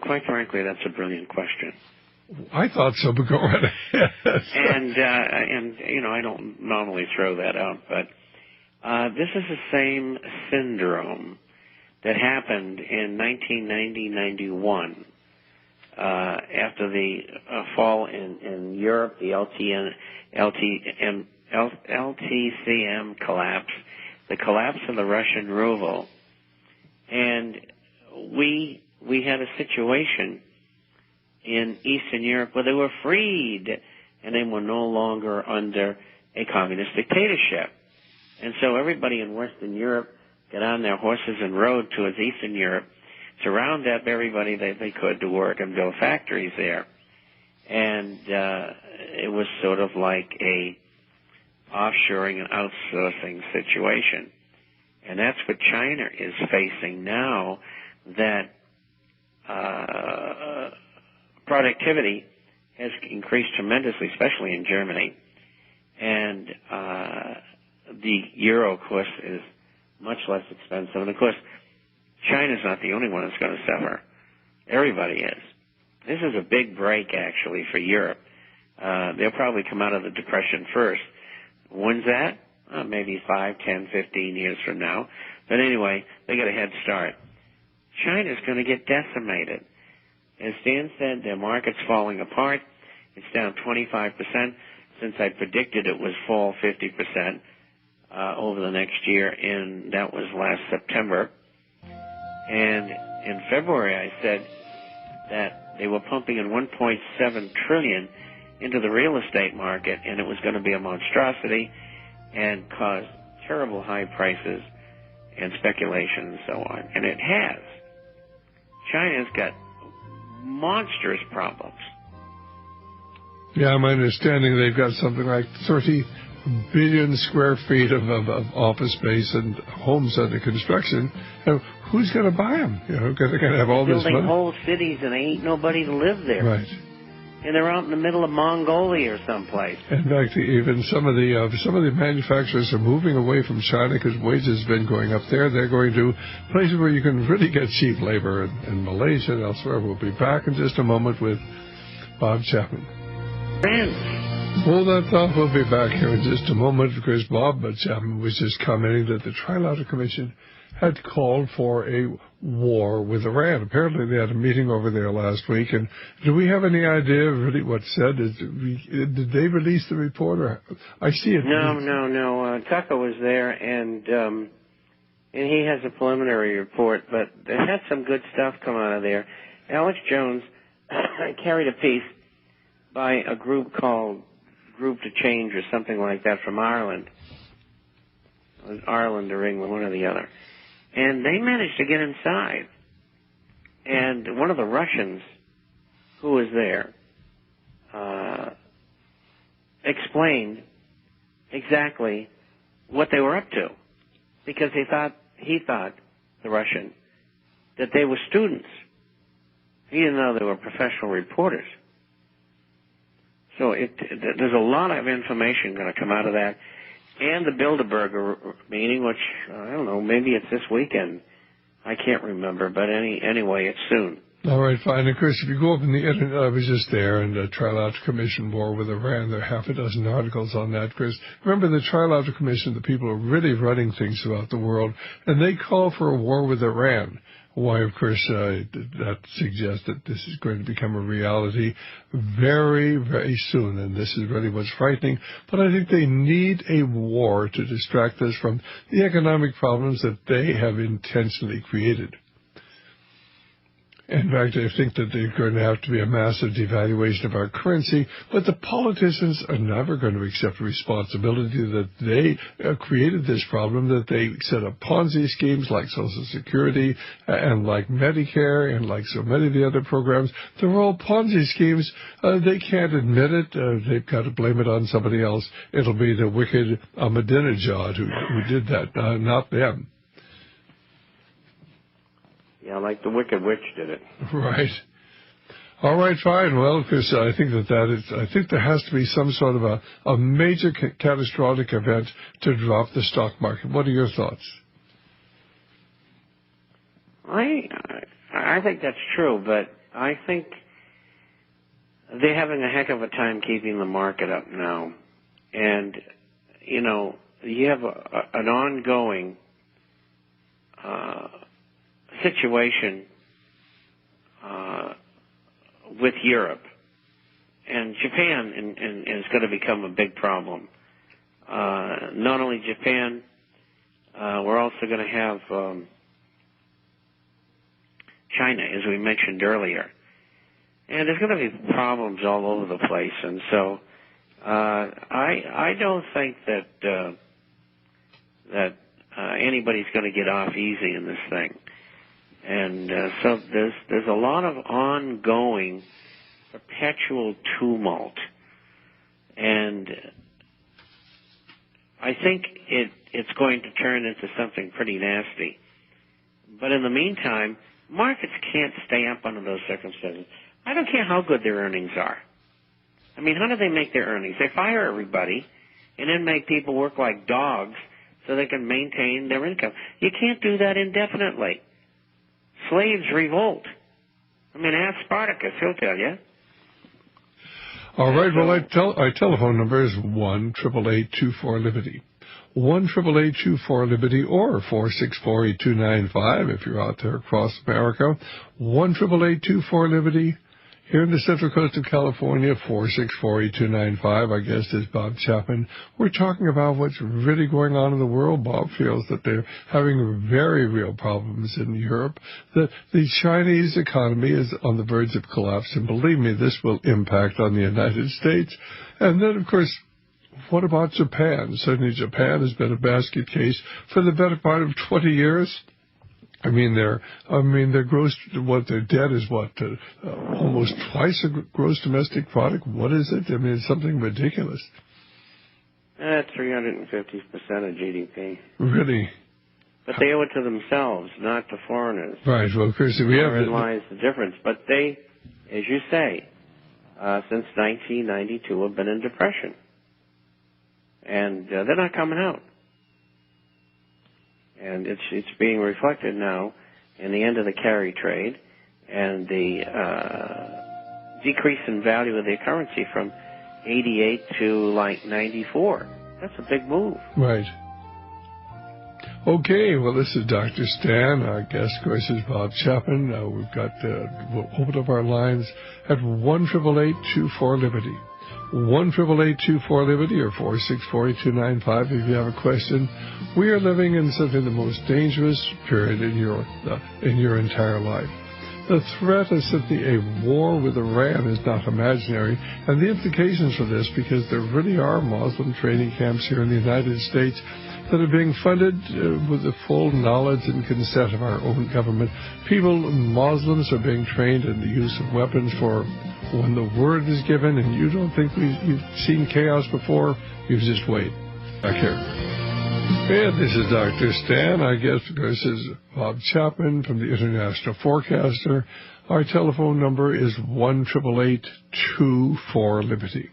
quite frankly, that's a brilliant question. I thought so, but go right ahead. And you know, I don't normally throw that out, but this is the same syndrome that happened in 1990-91 after the fall in Europe, the LTCM collapse, the collapse of the Russian ruble, and we had a situation in Eastern Europe where they were freed and they were no longer under a communist dictatorship. And so everybody in Western Europe got on their horses and rode towards Eastern Europe to round up everybody that they could to work and build factories there. And it was sort of like a offshoring and outsourcing situation. And that's what China is facing now, that productivity has increased tremendously, especially in Germany. And the euro, of course, is much less expensive. And, of course, China's not the only one that's going to suffer. Everybody is. This is a big break, actually, for Europe. They'll probably come out of the Depression first. When's that? Maybe 5, 10, 15 years from now. But anyway, they got a head start. China's going to get decimated. As Dan said, their market's falling apart. It's down 25%. Since I predicted it was fall 50% over the next year, and that was last September. And in February, I said that they were pumping in $1.7 trillion into the real estate market, and it was going to be a monstrosity and cause terrible high prices and speculation and so on. And it has. China's got monstrous problems. Yeah, my understanding they've got something like 30 billion square feet of office space and homes under construction. And who's going to buy them? You know, they're going to have all this money. Building whole cities and ain't nobody to live there. Right. And they're out in the middle of Mongolia or someplace. In fact, even some of the manufacturers are moving away from China because wages have been going up there. They're going to places where you can really get cheap labor in Malaysia and elsewhere. We'll be back in just a moment with Bob Chapman. Friends. Hold that thought. We'll be back here in just a moment because Bob Chapman was just commenting that the Trilateral Commission had called for a war with Iran. Apparently they had a meeting over there last week. And do we have any idea really what's said? Did they release the report? Or I see it. No. Tucker was there, and he has a preliminary report, but they had some good stuff come out of there. Alex Jones carried a piece by a group called Group to Change or something like that from Ireland. It was Ireland or England, one or the other. And they managed to get inside. And one of the Russians who was there explained exactly what they were up to. Because he thought, the Russian, that they were students. He didn't know they were professional reporters. So there's a lot of information going to come out of that. And the Bilderberger meeting, which, I don't know, maybe it's this weekend. I can't remember, but anyway, it's soon. All right, fine. And, Chris, if you go up in the internet, I was just there, and the Trilateral Commission war with Iran, there are half a dozen articles on that, Chris. Remember, the Trilateral Commission, the people are really running things throughout the world, and they call for a war with Iran. Why, of course, that suggests that this is going to become a reality very, very soon, and this is really what's frightening. But I think they need a war to distract us from the economic problems that they have intentionally created. In fact, I think that there's going to have to be a massive devaluation of our currency, but the politicians are never going to accept responsibility that they created this problem, that they set up Ponzi schemes like Social Security and like Medicare and like so many of the other programs. They're all Ponzi schemes. They can't admit it. They've got to blame it on somebody else. It'll be the wicked Ahmadinejad who did that, not them. Yeah, like the Wicked Witch did it. Right. All right, fine. Well, Chris, I think I think there has to be some sort of a major catastrophic event to drop the stock market. What are your thoughts? I think that's true, but I think they're having a heck of a time keeping the market up now. And, you know, you have an ongoing situation with Europe. And Japan is going to become a big problem. Not only Japan, we're also going to have China, as we mentioned earlier. And there's going to be problems all over the place. And so I don't think that anybody's going to get off easy in this thing. And so there's a lot of ongoing perpetual tumult. And I think it's going to turn into something pretty nasty. But in the meantime, markets can't stay up under those circumstances. I don't care how good their earnings are. I mean, how do they make their earnings? They fire everybody and then make people work like dogs so they can maintain their income. You can't do that indefinitely. Slaves revolt. I mean, ask Spartacus, he'll tell you. All right, well, our telephone number is 1-888-24-LIBERTY. 1-888-24-LIBERTY or 464-8295 if you're out there across America. 1-888-24-LIBERTY. Here in the Central Coast of California, 464-8295. Our guest is Bob Chapman. We're talking about what's really going on in the world. Bob feels that they're having very real problems in Europe. The Chinese economy is on the verge of collapse, and believe me, this will impact on the United States. And then, of course, what about Japan? Certainly Japan has been a basket case for the better part of 20 years. I mean, their debt is almost twice a gross domestic product. What is it? I mean, it's something ridiculous. 350% of GDP. Really? But they owe it to themselves, not to foreigners. Right. Well, Chris, Therein lies the difference. But they, as you say, since 1992 have been in depression. And they're not coming out. And it's being reflected now in the end of the carry trade and the decrease in value of their currency from 88 to like 94. That's a big move. Right. Okay, well, this is Dr. Stan. Our guest, of course, is Bob Chapman. We've got we'll open up our lines at 1-888-24-LIBERTY. 1-888-24-LIBERTY or 464-8295 if you have a question. We are living in something the most dangerous period in your entire life. The threat is simply a war with Iran is not imaginary, and the implications for this, because there really are Muslim training camps here in the United States that are being funded with the full knowledge and consent of our own government. Muslims are being trained in the use of weapons for when the word is given, and you don't think you've seen chaos before, you just wait. Back here. And this is Dr. Stan. Our guest, of course, is Bob Chapman from the International Forecaster. Our telephone number is 1-888-24-LIBERTY.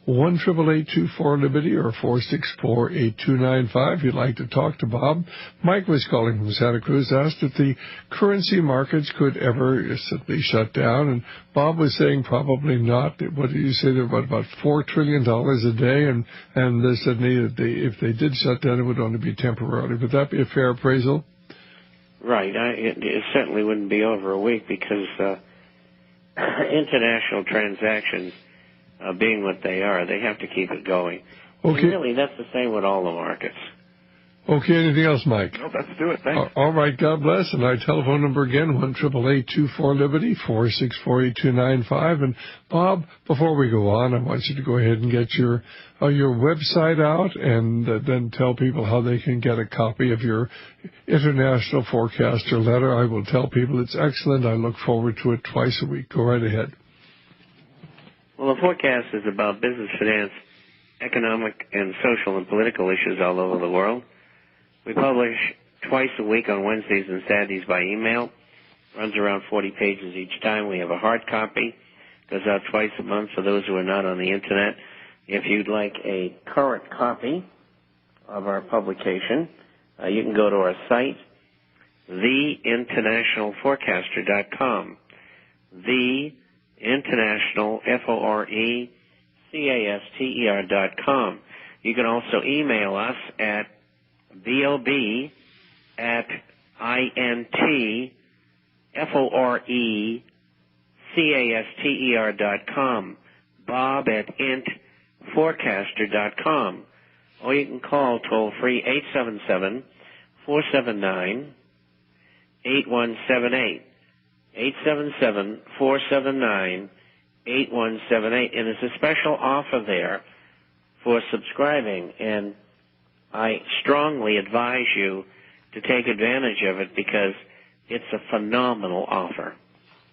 1-888-24-LIBERTY or 464-8295. If you'd like to talk to Bob. Mike was calling from Santa Cruz, asked if the currency markets could ever simply shut down, and Bob was saying probably not. What did you say? They're about $4 trillion a day, and they said if they did shut down, it would only be temporarily. Would that be a fair appraisal? Right. It certainly wouldn't be over a week because international transactions, being what they are, they have to keep it going. Okay. And really, that's the same with all the markets. Okay, anything else, Mike? No, let's do it. Thanks. All right, God bless. And our telephone number again, 1-888-24-LIBERTY, 464-8295. And Bob, before we go on, I want you to go ahead and get your website out and then tell people how they can get a copy of your International Forecaster letter. I will tell people it's excellent. I look forward to it twice a week. Go right ahead. Well, the forecast is about business, finance, economic, and social and political issues all over the world. We publish twice a week on Wednesdays and Saturdays by email. Runs around 40 pages each time. We have a hard copy. Goes out twice a month for those who are not on the Internet. If you'd like a current copy of our publication, you can go to our site, theinternationalforecaster.com. The International, FORECASTER.com. You can also email us at bob@intforecaster.com, bob@intforecaster.com, or you can call toll-free 877-479-8178, 877-479-8178, and there's a special offer there for subscribing, and I strongly advise you to take advantage of it because it's a phenomenal offer.